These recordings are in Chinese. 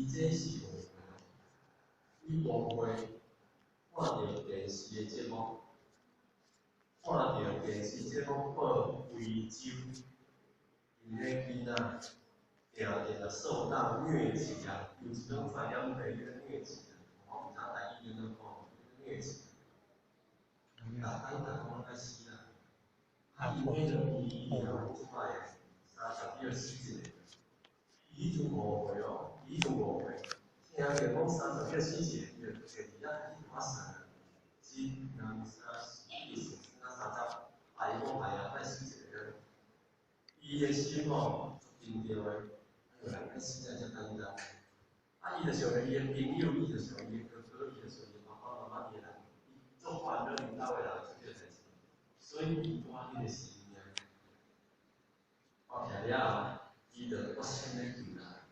伊这是误会，伊误会看到电视的节目，看到电视节目报非洲，因迄囡仔定定受到疟疾啊，有一种传染病迄个疟疾啊，我毋知台语怎讲，疟疾。逐工拢爱死啦！啊，因迄个伊了即摆30几死一个，伊就误会哦，伊就误会，听着讲30几死一个，伊就第二日发生了，只两30，啊，伊讲哎呀，爱死一个，伊的心哦，真着的，人爱死才简单。啊，伊就想着伊的朋友，伊就想伊的哥哥，伊就想伊爸爸妈妈伊人，做烦恼领导的人做这代志。所以伊我迄个时命，我听了，伊就我心里紧啦。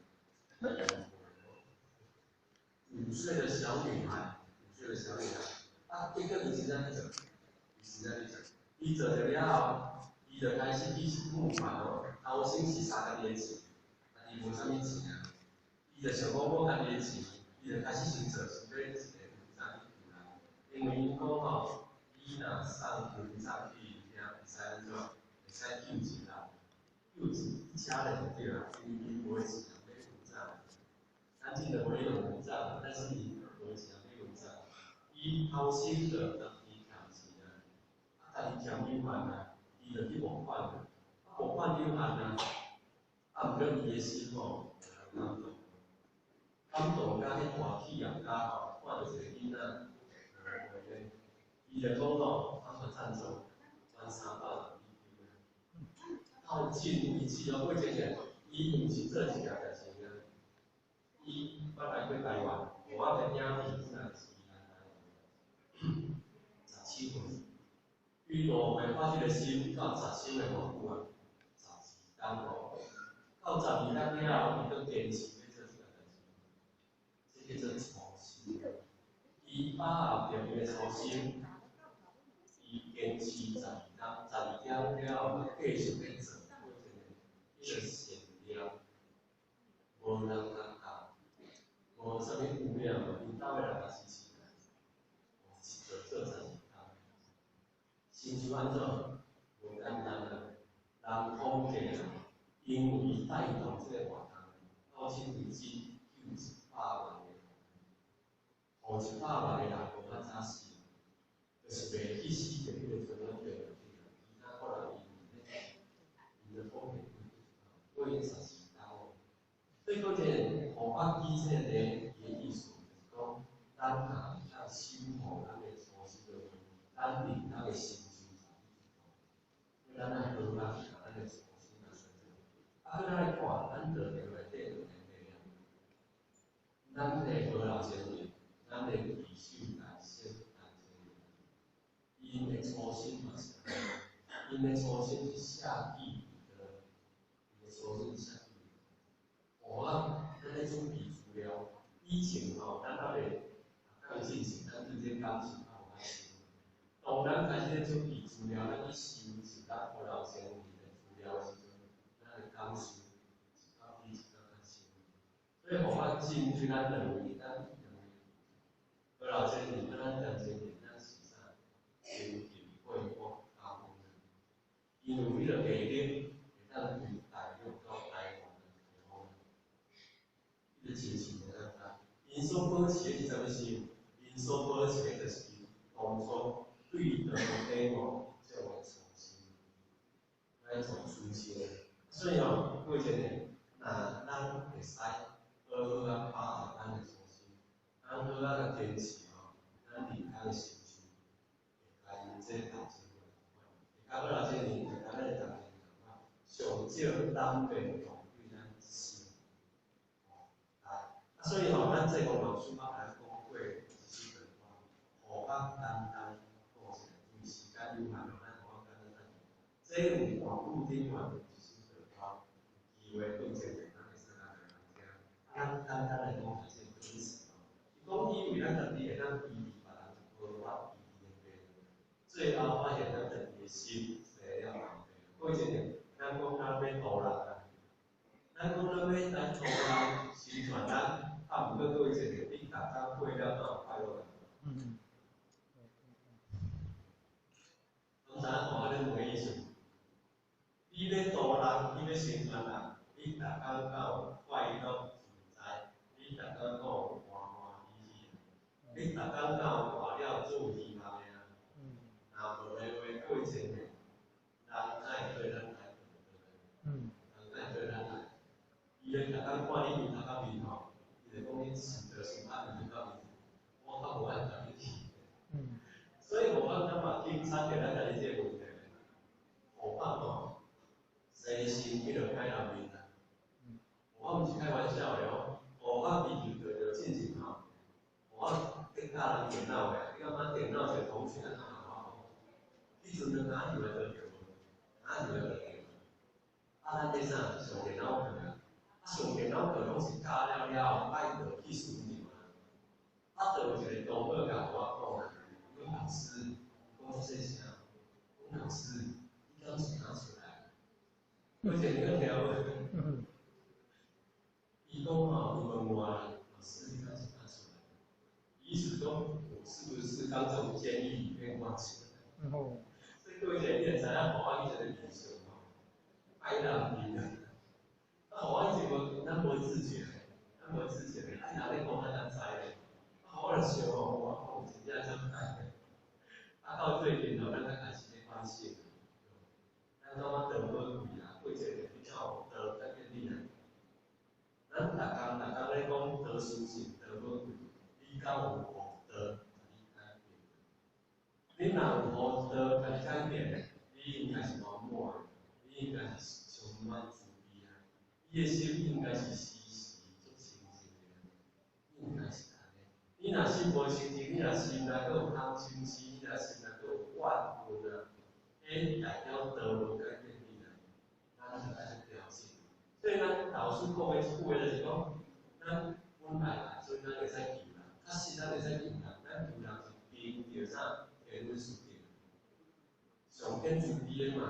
5岁的小女孩，5岁的小女孩，啊，这个伊是安尼做，伊是安尼做，伊做着了后，伊就开始去募款哦，头先是3个月钱，但伊无啥物钱啊，伊就想讲我家己的钱，伊就开始先做先买一个服装去啦，因为伊讲吼，伊若送服装去。会使安怎？会使救钱啦，救钱家人就对啦，因为伊无钱买护照，咱真的买用护照，但是伊无钱买护照，伊偷先就当伊欠钱啊，啊，家己欠几万啊，伊就去募款啊，募款有限啊，啊，毋过伊的心吼，感动甲迄大企业家吼，看到一个囡仔，伊就讲吼，他说赞助。300到近一次哦，过节前，伊毋是做一件代志啊，伊捌来过台湾，我个影片是17岁，伊5岁发这个心，到17岁偌久啊？12天哦，到12天了，伊都坚持要做这个代志，这叫做初心。伊把握着伊个初心，伊坚持12天了后，继续要做。迄个善良，无人通教，无啥物有影，领导的人也支持咱，做12天，亲像安怎？无简单啊！人统计啊，因为伊带动这个活动，到现为止有100万个，互100万个人无法早死，就是袂去死着迄个传染病就对了。其他可能伊的风险过12天哦。所以讲这个护法基这个伊的意思就是讲，咱若要守护咱的初心的话，咱令咱的心修才去做。咱来好啊，咱的初心来做。啊，咱来看，咱道内底就会咱的好老前辈，咱的义修来先来做。因的初心嘛是，因的初心是下地的，因的初心是下地。咱咧准备资料，以前吼，咱还袂进行，咱直接感情啊有关系。当咱开始咧准备资料，咱去收集咱互老前辈的资料的时阵，咱会感受一到比一到较深。所以互法针对咱认为，互老前辈，咱认前辈，咱是啥？先进会国教育，因为迄个地点会当对大陆到台湾。伊就亲像个咱，因所保持的是啥物事？因所保持的就是当初对长辈哦，这种初心，那一种初心。所以哦，过一年，那咱会使好好啊把握咱的初心，咱好啊个坚持哦，咱离开的成就，会甲因这代志有关，会甲好这年，会甲咱的代志有关，上少咱辈同对咱心。所以吼，咱这个老师嘛来讲过基本话，互法单单过程，因为时间有限，咱互法简单。这有网络顶端的基本话，机会对这个咱会使咱个人听。简单来讲，就是这个意思。伊讲以为咱家己会当比别人无法比别人，最后发现咱家己的心是了后悔。过一年，咱讲咱要度人啊，咱讲咱要来度人，宣传咱。啊，毋过各位一个，你逐工过了，哪有快乐？咱知影看啊，恁问意思？你要度人，你要成全人，你逐工到快乐自在，你逐工到欢欢喜喜，你逐工到活了做希望的啊。若无的话，过一个，人爱对咱来，人爱对咱来，伊咧逐工看你面头壳面吼，伊就讲你是就是按面头壳面，我较无按甲你去。所以我感觉嘛，经常给咱家己这个问题，我讲吼，生心迄落歹人面啊，我毋是开玩笑的哦，我研究着进前吼，我顶教人电脑的，你感觉电脑一个同学啊，迄阵就哪样来着？哪样来着？啊，咱这啥上电脑课啊？上电脑课拢是教了，爱着去输入啊。啊，就有一个同学甲我讲，讲老师，讲这啥？讲老师，你敢是拿出来？我一个条，伊讲吼，伊问我，老师你敢是拿出来？意思讲，我是不是刚从监狱里面挖出来？所以各位姐妹，知影我以前的理想吼，爱人面啊。我以前咱无自觉，咱无自觉，哎，人咧讲咱知咧，我就想哦，我真正怎解？到最近吼，咱才开始咧反省，咱感觉得无贵啦，过一个比较得改变力啦。咱逐工咧讲得舒适，得无贵，你敢有福德你改变？你若有福德甲你改变，你应该是满满，你应该是充满自卑啊。伊的心应该是时时足清净的，应该是安尼。你若心无清净，你若心内阁有贪嗔痴，你若心内阁有怨恨啊，迄代表道无改变你啦，咱就爱调整。所以咱老师讲的一句话就是讲，咱本来所以咱会使救人，确实咱会使救人，咱救人是凭着啥？天阮属定，上天注定的嘛，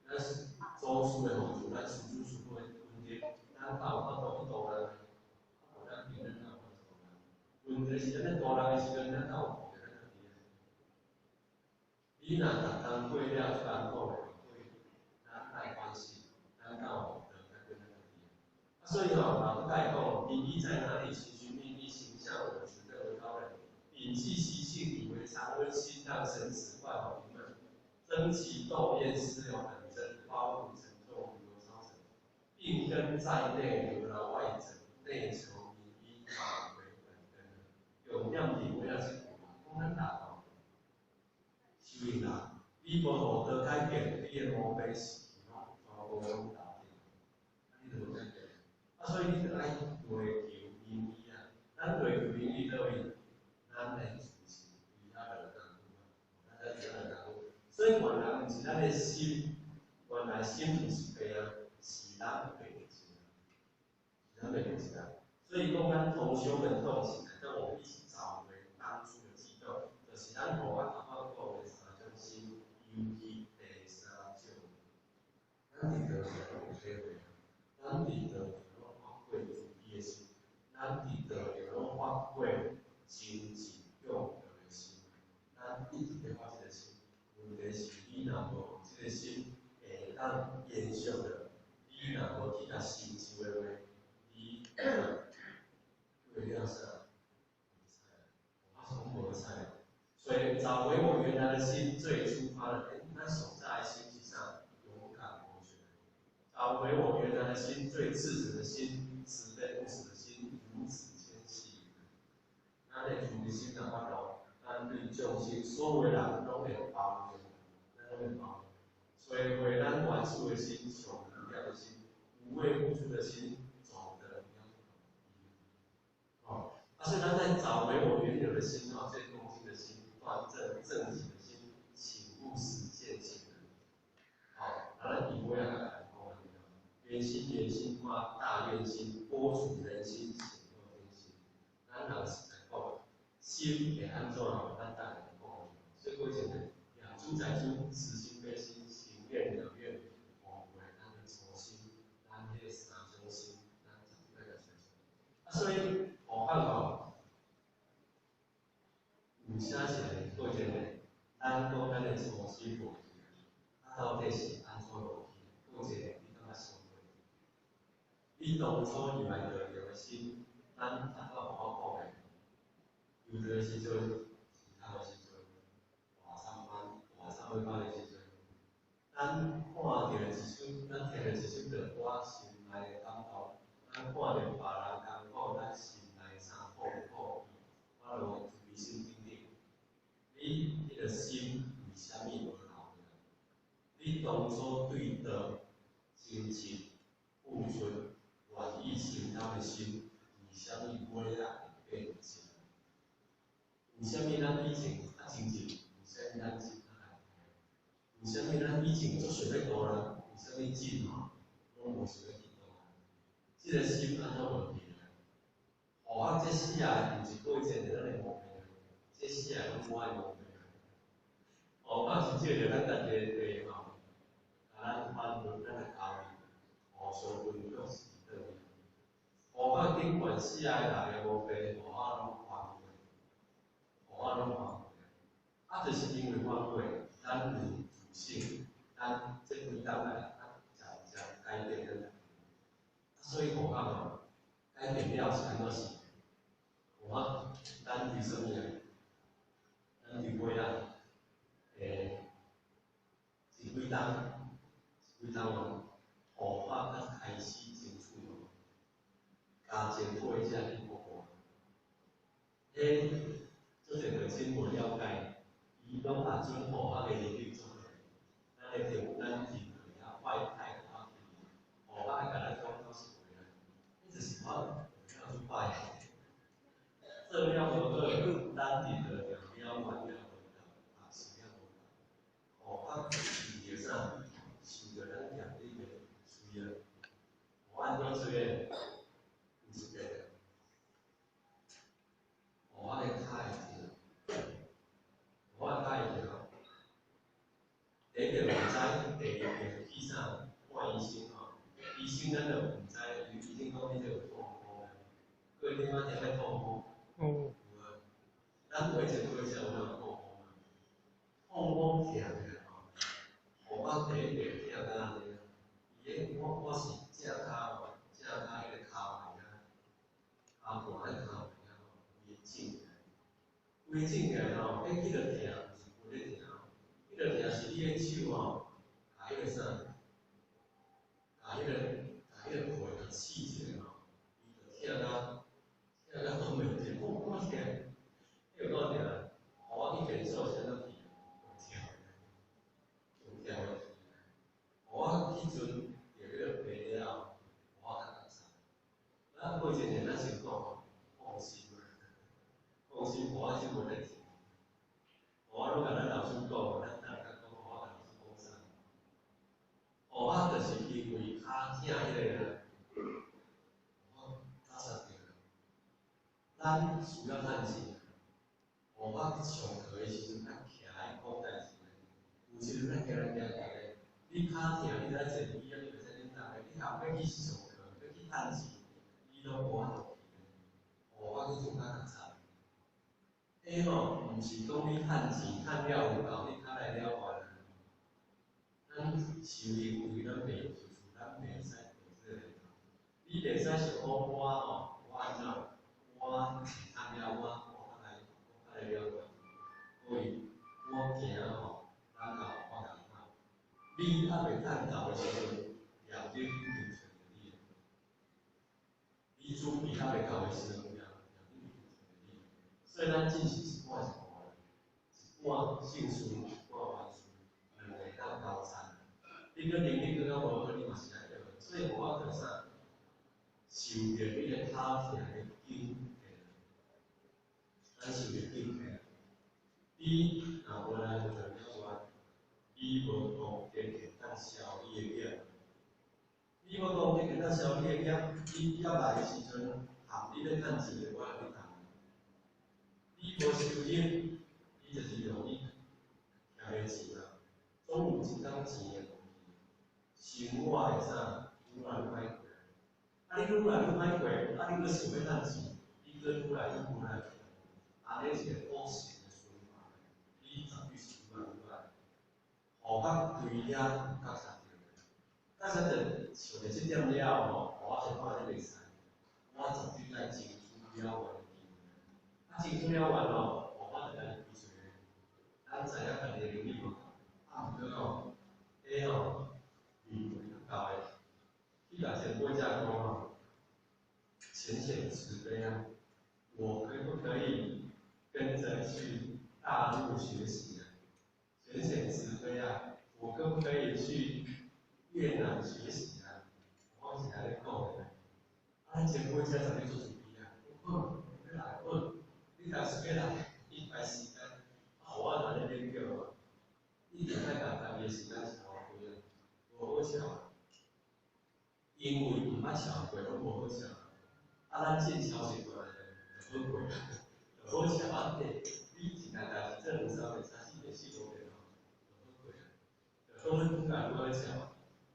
咱是祖师的福助，咱师祖师母的恩德，咱才有法度去度人，无咱凭咱哪有法度度人？问题是咱咧度人的时阵，咱才有顾着咱家己啊。你若逐工过了这艰苦的咱爱关心，咱才有福德改变咱家己啊。所以吼，老师甲伊讲，意义在哪里？寻寻觅觅，形象我执，任何高人，摒弃习性，以为常温馨，让神识焕好平稳。争奇斗艳，思了本真，包容沉重，如超尘。病根在内，流劳外整，内求名医，法为本根。用念力为了是讲咱大道，修行人，你无道德改变，你的毛病是吼，全部拢打定，你就无改变。所以你就爱追求名医啊，咱追求名医倒位，咱来主持其他的干部啊，咱在其他的干部。所以原来毋是咱的心，原来心毋是病啊，是咱病是咱病是啊。所以讲咱同修们动起来，让我们一起找回当初的激动，就是咱台湾头发讲的三种心，尤其第三种，咱伫着有体会，咱伫着有发挥自己的心，咱伫着有发挥真正用的心，咱一直在发这个心。问题是，你若无这个心会当延续的，你若无去甲成就的话，你为了啥？我从无猜。所以找回我原来的心，最出发的，那所在心是啥？勇敢活出来。找回我原来的心，最赤子的心，慈悲不死的心，如此坚细。咱的主的心哪法度？咱对众生所有人拢会包容。所以为咱管束的心、求能量的心、无畏付出的心，走的所以咱在找回我原有的心最恭敬的心、端正正直的心、请勿实践行人。咱以后要来讲圆心、圆心化、大愿心、播除人心、显露天心。咱人是在讲心会安怎咱大家讲，所以过程呢，养猪宰猪，慈心悲心，行愿了愿，我为咱的初心，咱迄个三种心，咱怎个来所以，互你当初以为着着个心，咱达到好好讲诶，有着时阵，其他个时阵，大三班的时阵，咱看到一首，咱听着一首着我心内的感动，咱看到别人艰苦，咱心内啥苦苦，我就随心顶顶。你迄个心为虾米无留呢？你当初对倒真情付出、愿意承担的心，为虾米尾啊会变成？为虾米咱以前较亲近，为虾米咱心较难？为虾米咱以前做想要度人，为虾米进吼拢无想要去度人？即个心安怎无变啊？互我这世界毋是过一个咱的梦的，这世界拢我的梦的。互我是借着咱家己的地吼，甲咱反分咱的交易，互相分享是倒位。互我顶管世界的人无变，互我拢反悔，互我拢反悔。啊，就是因为反悔，咱有自信，咱这几年来，咱渐渐改变咱。所以互我吼，改变了是安怎是？互我咱为什么啊？咱伫尾仔，一几冬哦，互我较开始接触哦，加前辈才去学过。做阵个真无了解，伊拢把准互我个能力做起来，咱会着咱人遐坏态度啊，互我甲咱讲到是为啊，迄就是我了去坏。做了无好，咱人着了完了无啊，是了无？互我受着啥？受着咱业力个需要，互按怎做个？有一个，互我个脚会痛，互我脚会痛。第一个毋知，第二个去啥看医生吼，医生咱就毋知，医生讲你这有痛风，过顶仔定要痛风，有啊，咱过前过啥有哪有痛风啊？痛风痛个吼，互我第一个痛到安尼，伊个我是正骹吼，正骹迄个骹位啊，骹盘迄骹位啊，伊会肿起来，规肿起来吼，迄个痛毋是骨咧痛。迄个痛是你个手吼，甲迄个啥，甲迄个皮甲刺起来吼，伊就痛到讲袂停，我痛，迄个够痛，互我去诊所先到去，有痛个，互我迄阵着迄个病了后，互我较感伤。咱过一年咱先讲吼，放心，互我即无代志，互我拢甲咱老师讲，咱大家讲，互我甲老师讲啥？互我就是因为骹痛迄个啊，我早察着了，咱需要趁钱。互我上课的时阵，咱徛喺讲代志个，有时阵咱行来行去，你骹痛，你来坐椅仔，你袂使恁搭个，你后尾去上课，要去趁钱，你都无法度去。互我去做较较惨。吼，毋是讲你趁钱趁了有够，你较来了完。咱收入为咱袂付出，咱袂使做这个。你袂使想讲我吼，我安怎？我趁了我较来了解。所以我行吼，咱到我甲你讲，你还袂趁到的时阵，业力一定找着你。你准备还袂到的时阵，业力一定找着你。所以咱进行一半一半，一半幸事，一半凡事，两个当交叉。你个能力更较无好，你嘛是爱着。所以我着啥？受着迄个骹痛的紧咱受着紧起。你若无来就了完，你无讲坚决当消你的业，你无讲坚决当消你的业，你业来的时阵，含你要趁钱的我来去趁。你无收入，你就是容易欠个钱啊，总有一当钱的问题。生活会啥？愈来愈歹过。啊，你愈来愈歹过，啊，你搁想要趁钱，你搁愈来愈无奈。安尼是个恶性的循环，你绝对是愈来愈歹。互我对遐有觉察着，觉察着想着即点了吼，互我就放在袂使，我绝对在进出了完。啊，进出了完哦，我就来比出来。咱知影家己的能力无，啊，毋过哦，迄哦，到的，去甲前辈讲哦，浅显慈悲啊，我可不可以跟着去大陆学习啊？浅显慈悲啊，我可不可以去越南学习啊？我是来讲的，啊，前辈在上面做主题啊，你来问，你若是要来，你排时间，啊，我来那边叫啊，你定爱甲家己的时间是好过啊，无好笑，因为毋捌笑过，拢无好笑，啊，咱真超是过来的，就好过，就好笑啊，你一单代志做2、3个、3、4个、4、5个哦，就好过啊，就好愈讲愈好笑，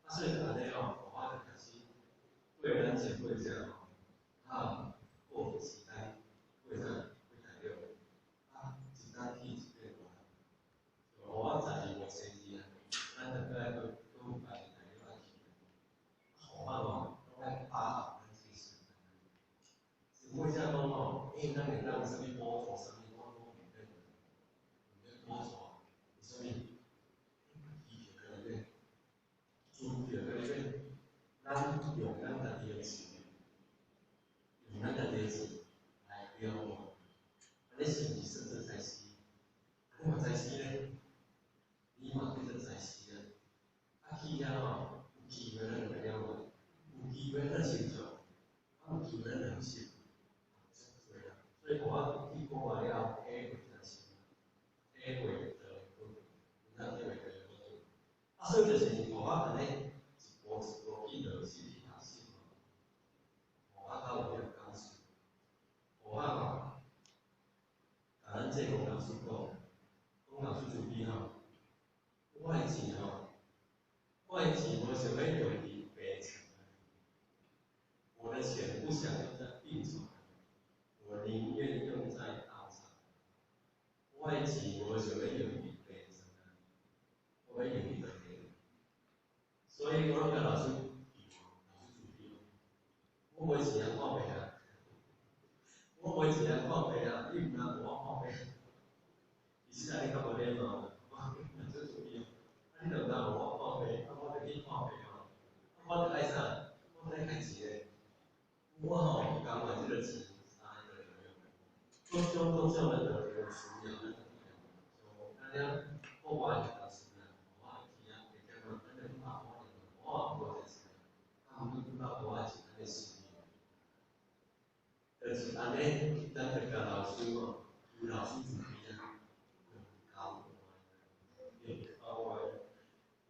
啊，所以就安尼哦，我就开始对咱前辈者哦，啊，过时间，过啥？过大了，啊，一单去一个过来。我12月生日啊，咱大概都发现大家去，好啊嘛，拢爱把握咱这个时间。只不过讲哦，因为咱连咱什么补助，什么我都免费，补助，什么医疗个咧，住着个咧，咱用咱家己的钱，用咱家己的钱来标榜，安尼是毋是甚至在死？安尼嘛在死咧？你嘛对着在死啊？啊，去遐吼，有机会咱就来了嘛，有机会咱成就，啊，有机会咱良心，所以我去国外了，体会真是，体会咱体会得啊，所以就是我安尼一步一步去落实去学习嘛，我较有了感受，我吼，甲咱这个老师讲老师注意吼，我的钱吼。我的钱无想要用于白存，我的钱不想用在病床，我宁愿用在道场。我的钱无想要用于白存，我要用于做人。所以我甲老师注意，我买钱啊靠白啊，我买钱啊靠白啊，你毋通我靠白。伊是安尼较无礼貌，我做注意，啊你就毋通我靠白，啊我就去靠白哦。我就爱啥？我就爱开钱嘞。我吼不敢买这个钱，啥个各种的都有需要，大家不管是什么，我体验每天嘛，反正把我在吃，他们不把我钱那个事情，就是安尼，咱这个老师哦，有老师主义啊，教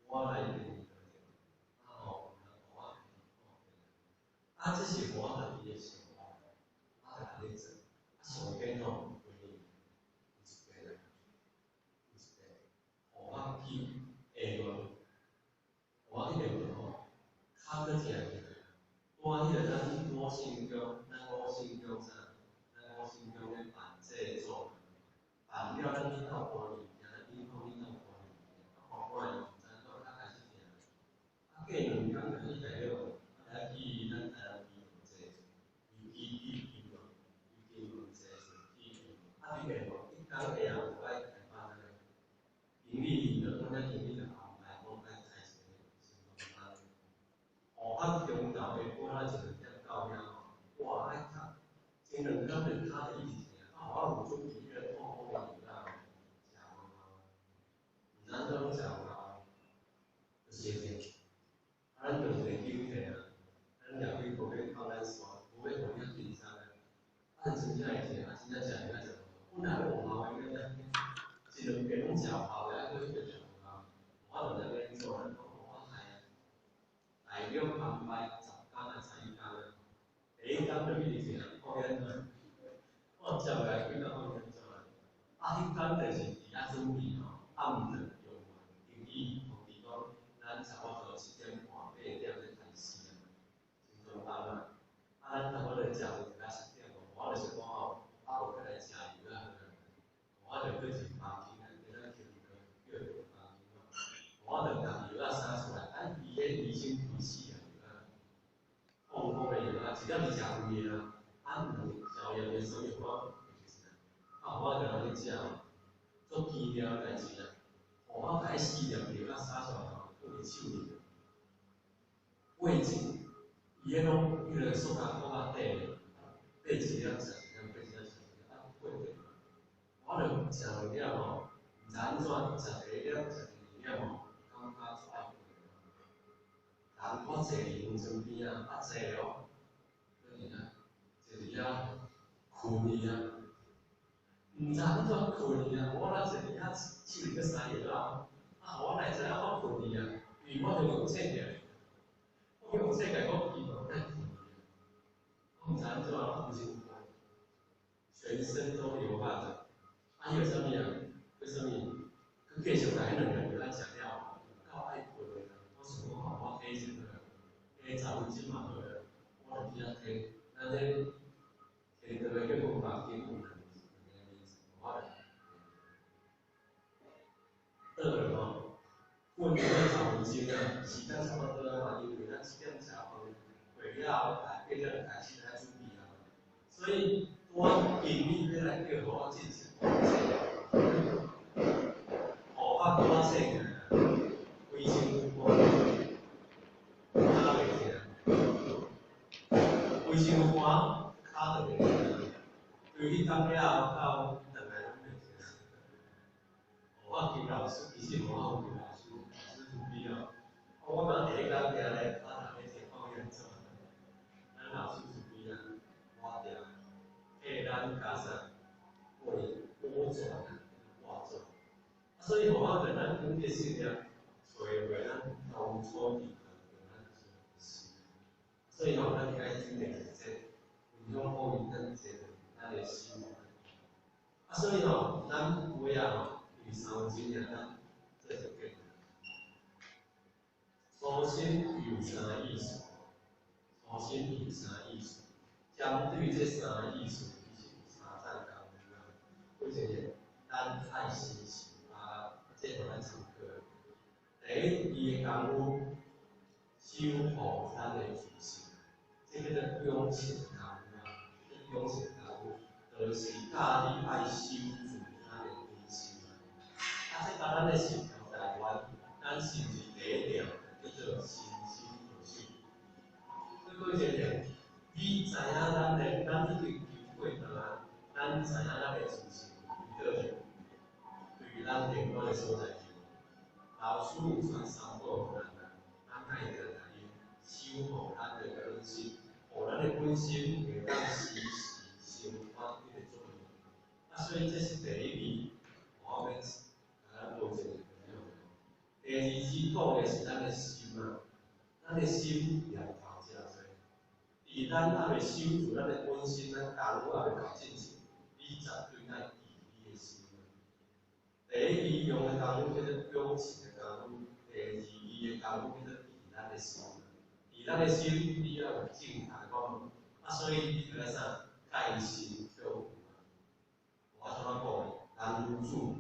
我来领。啊，这是我家己的想法，啊，家己做，啊，上紧吼，有一个人，我去下落，我一定吼，较个正个，我迄个咱我心中，啥？咱我心中的办制作，办了咱去到管理，咱去到管理，啊，管理咱到较开始听，啊，过2天就去大了，来去咱台南去做这。啊，你袂无，一工下午就爱开班咧，盈利就讲咱盈利就安排，讲咱财神先讲单。哦，中昼下晡仔12点到遐吼，哇，爱读，前2天就卡在一直听，啊，我有准备迄个痛风的药啦，食无效，毋知怎拢食无效，就是会这，啊，咱就会紧摕啊，咱两位无要靠咱刷，无要互遐紧张啊，啊，真正会摕，啊，真正食会食。本来我妈应该一2个拢食好的，还佫迄个食无效，我就在那做，我大量安排10天啊3天啊，第1天就一直听，后天我照来几到后天做啊，啊，迄天就是伫遐准备吼，暗顿用完，定义同地讲，咱差不多7点半8点才开始啊，真简单啊，啊，咱差不多食到10点我就是讲吼，啊，有再来食油啊。我就去一房间啊，给咱抽个叫一房间啊，我就拿药啊生出来，啊，伊迄医生开始啊，放风的是咱是食贵的啊，啊，唔是宵夜的所以我啊，我个人去食，做低调代志啊，我改四条条啊，三条条，放伫手里，味精，伊迄种迄个塑胶壳啊底，底一粒食一粒，底一粒食一粒，啊，过着。我著食落了吼，毋知安怎食第一粒，食第二粒吼，感觉出爱过。但我坐伫黄泉边啊，啊坐哦，搁伫遐，坐伫遐困去啊，毋知安怎困去啊，我若坐伫遐手里搁塞药啊，啊，我哪知影我困去啊？因为我著用醒起来，我用醒起来，我鼻毛在困去，我毋知安怎啊，不辛苦，全身都流汗了。啊，伊为什么啊？为什么？佮继续来迄两个咱食了，够爱困的。我想讲吼，我体一个，体10分钟嘛好个，我著伫遐体，咱这体倒来叫困房间困，我倒了吼，困了10分钟啊，时间差不多啊嘛，因为咱7点食饭，回了8点开始来准备啊，所以我建议要来叫我进行。我多说起来，规身有汗，脚袂疼，规身有汗，脚就袂疼。对迄当了到两个人袂疼。我见老师其实无好见老师，老师注意哦。我讲第一天行咧，我头咧情况严重，咱老师注意啊，我定替咱加上为多做化做。所以我可能跟这些呢，所以为咱当初的所以我们该注意的是，不用后面跟这个咱的心。啊，所以吼，咱不要与三金两咱这就对。初心有三意思，初心有三意思，针对这三意思，其实三站讲啊，为这个咱爱心心啊，这个咱上课。第一，伊的功夫修好咱的自信，这个叫用情功夫啊，这用情功夫，就是教你爱修自咱的内心啊。啊，这甲咱的信条来源，咱是不是第一条叫做心心有性？再过一点，你知影咱这对求过程啊，咱知影咱的自信，伊个对于咱另外的所在。老师有传三宝给咱啊，咱爱着来修好咱的本心，互咱的本心会当时时生发挥的作用。啊，所以这是第一义，我们咱做这个第二义讲的是咱的心啊，咱的心念头真多。伫咱还未修住咱的本心，咱功夫还未搞进去，你绝对爱记你的心。第一义用的功夫叫做表情的功夫。第二义的功夫叫做伫咱的心，伫咱的心，你要有正确的讲，啊，所以你就来啥盖心照顾啊。我怎么讲？人主、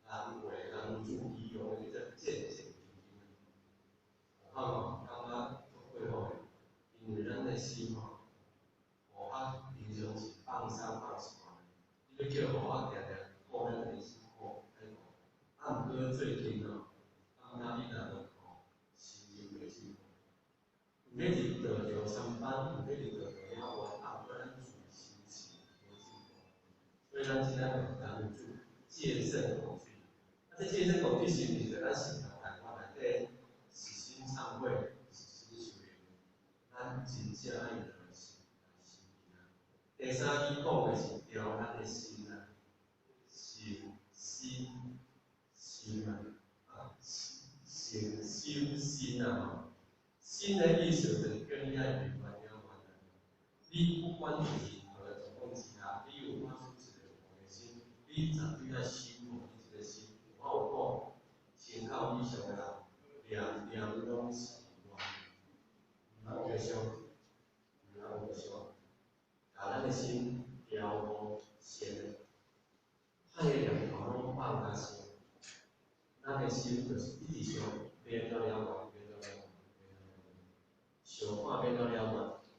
人为、人主，伊用的叫做见证经验。我感觉做过好的，因为咱的心吼，我平常是放松放松的，你要叫我定定顾咱的心好，啊，毋过最近哦。那你那个心情袂舒服，有咧入道场上班，有咧入道场了后，啊，不然自心情无舒服。所以咱今仔日讲做戒慎恐惧。啊，这戒慎恐惧是毋是咱信仰台湾内底实心忏悔、实心修炼，咱真正爱来心啊。第三义讲的是调咱的心啊，心啊。心修心啊，心的意思就是叫你爱明白了解。你不管是任何状况之下，你有发出一个好的心，你绝对爱修好你这个心。我有讲，先靠以上的两拢是无互相，无互相，把咱的心调好先，歹的念头拢放下先。咱的心就是一直想变到了解，变到了解，想看变到了解。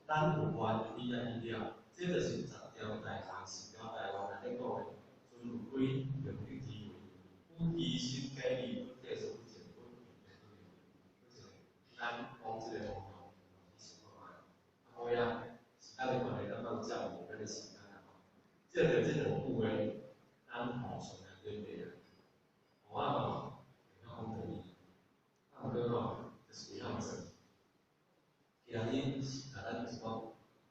咱咱有关你啊医疗，这就是10条大项10条台湾内底讲的，尊贵、荣誉、地位，不牺牲、给予、不退缩、不减不咱讲这个方向是什么啊？好呀，时间的关系，咱放照顾咱的时间啊。这种部位，咱保存来对对的。我啊，要讲可以，唱歌吼，就是样子。今日是甲咱就是讲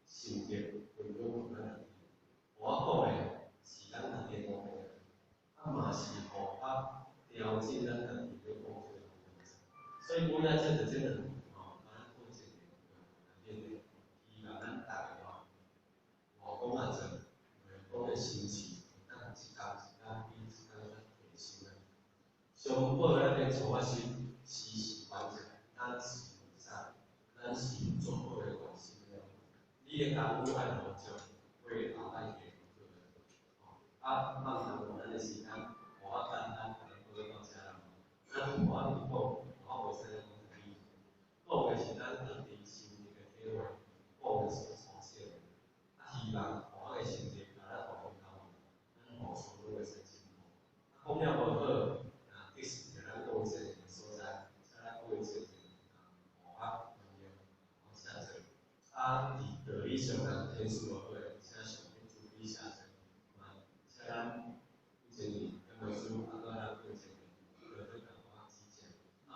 受节回归咱的，我讲的是咱家己讲的，嘛是互他调整咱家己的工作。所以我要真的哦，咱过这个面对，希望咱大家哦，我讲啊真，讲的心情，咱一天一天比一天咱提升啊。上好咱的做法是时时完成，咱是啥？咱是做好的关系了。你的功夫爱多少，为后代给做的。啊，放长咱的时间，我简单可能做到这样。咱我以后，我袂使讲可以。讲的是咱当地生活的体会，讲的是从小，希望我的成绩把咱放高，咱互相都会生进步。讲了无好，其实就咱讲这个所在，咱讲这个学校朋友，下载。道理上咱天数无好的，请上去注意下载，请咱负责人跟秘书啊，搁咱负责人，多多甲我指正。我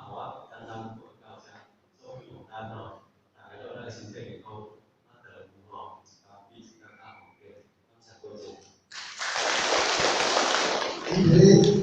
简单报告这，做简单吼，大家都咱身体健康，得有吼，比一天较好个，感谢各位。